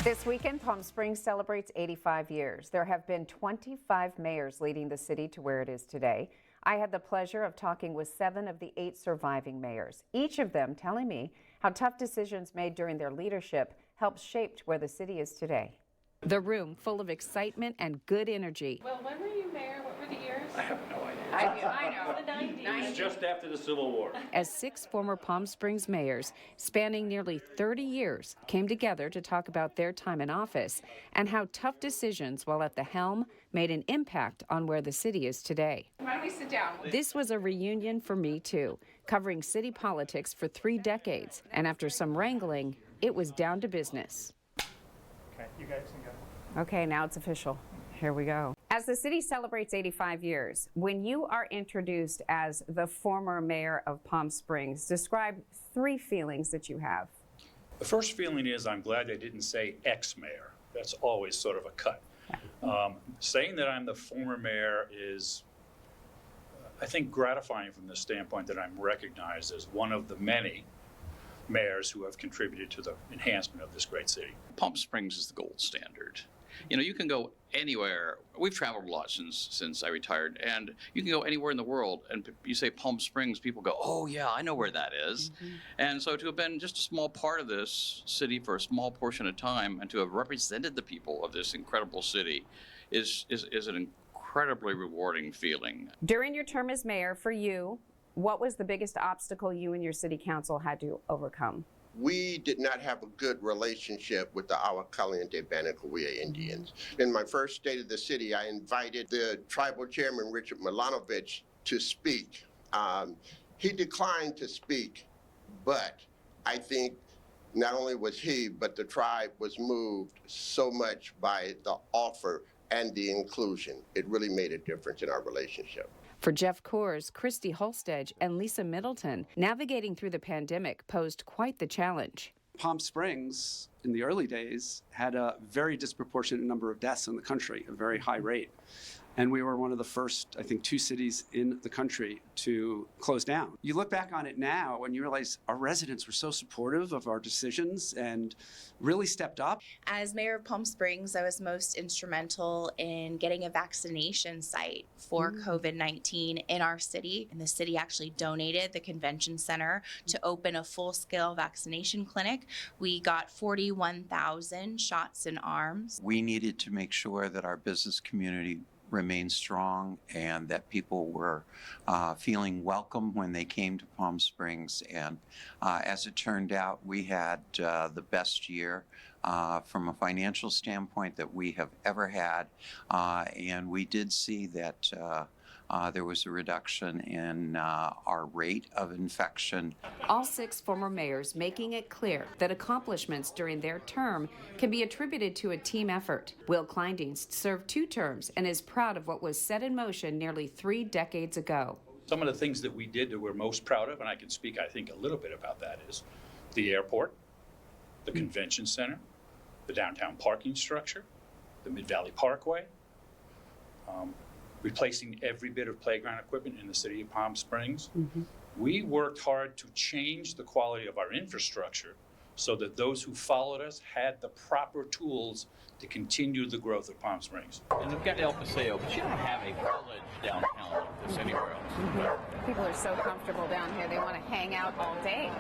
This weekend, Palm Springs celebrates 85 years. There have been 25 mayors leading the city to where it is today. I had the pleasure of talking with 7 of the 8 surviving mayors, each of them telling me how tough decisions made during their leadership helped shape where the city is today. The room full of excitement and good energy. Well, when were you mayor? What were the years? I have no idea. I know. The 90s. It was just after the Civil War. As 6 former Palm Springs mayors, spanning nearly 30 years, came together to talk about their time in office and how tough decisions while at the helm made an impact on where the city is today. Why don't we sit down? This was a reunion for me, too, covering city politics for 3 decades. And after some wrangling, it was down to business. Okay, you guys can go. Okay, now it's official. Here we go. As the city celebrates 85 years, when you are introduced as the former mayor of Palm Springs, describe 3 feelings that you have. The first feeling is I'm glad they didn't say ex-mayor. That's always sort of a cut. Saying that I'm the former mayor is, I think, gratifying from the standpoint that I'm recognized as one of the many mayors who have contributed to the enhancement of this great city. Palm Springs is the gold standard. You know, you can go anywhere. We've traveled a lot since I retired, and you can go anywhere in the world, and you say Palm Springs, people go, oh yeah, I know where that is. Mm-hmm. And so to have been just a small part of this city for a small portion of time, and to have represented the people of this incredible city is an incredibly rewarding feeling. During your term as mayor, for you, what was the biggest obstacle you and your city council had to overcome? We did not have a good relationship with the Agua Caliente Banacawea Indians. In my first State of the City, I invited the tribal chairman, Richard Milanovich, to speak. He declined to speak, but I think not only was he, but the tribe was moved so much by the offer and the inclusion. It really made a difference in our relationship. For Jeff Coors, Christy Holstedge, and Lisa Middleton, navigating through the pandemic posed quite the challenge. Palm Springs, in the early days, had a very disproportionate number of deaths in the country, a very high rate. And we were one of the first, I think, 2 cities in the country to close down. You look back on it now and you realize our residents were so supportive of our decisions and really stepped up. As mayor of Palm Springs, I was most instrumental in getting a vaccination site for COVID-19 in our city. And the city actually donated the convention center to open a full-scale vaccination clinic. We got 41,000 shots in arms. We needed to make sure that our business community remained strong and that people were feeling welcome when they came to Palm Springs. And as it turned out, we had the best year from a financial standpoint that we have ever had. And we did see that there was a reduction in our rate of infection. All 6 former mayors making it clear that accomplishments during their term can be attributed to a team effort. Will Kleindienst served 2 terms and is proud of what was set in motion nearly 3 decades ago. Some of the things that we did that we're most proud of, and I can speak, I think, a little bit about that, is the airport, the convention center, the downtown parking structure, the Mid-Valley Parkway, replacing every bit of playground equipment in the city of Palm Springs. We worked hard to change the quality of our infrastructure so that those who followed us had the proper tools to continue the growth of Palm Springs. And we've got El Paseo, but you don't have a village downtown like this anywhere else. People are so comfortable down here, they want to hang out all day.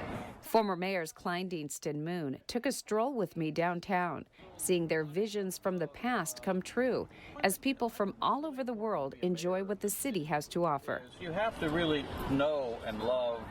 Former mayors Kleindienst and Moon took a stroll with me downtown, seeing their visions from the past come true as people from all over the world enjoy what the city has to offer. You have to really know and love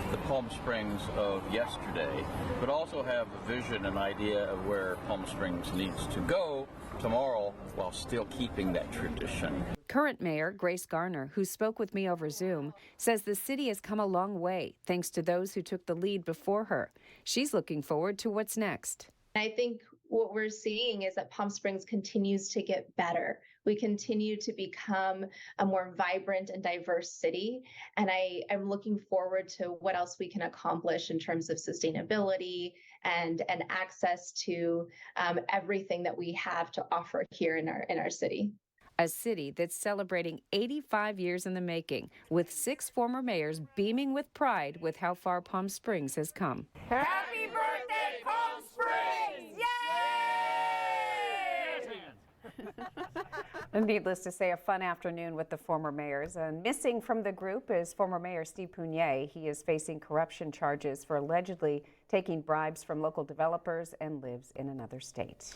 the Palm Springs of yesterday, but also have a vision and idea of where Palm Springs needs to go tomorrow while still keeping that tradition. Current Mayor Grace Garner, who spoke with me over Zoom, says the city has come a long way thanks to those who took the lead before her. She's looking forward to what's next. I think what we're seeing is that Palm Springs continues to get better. We continue to become a more vibrant and diverse city. And I'm looking forward to what else we can accomplish in terms of sustainability and access to everything that we have to offer here in our city. A city that's celebrating 85 years in the making, with 6 former mayors beaming with pride with how far Palm Springs has come. Happy birthday, Palm Springs! Yay! And needless to say, a fun afternoon with the former mayors. And missing from the group is former Mayor Steve Pugnier. He is facing corruption charges for allegedly taking bribes from local developers and lives in another state.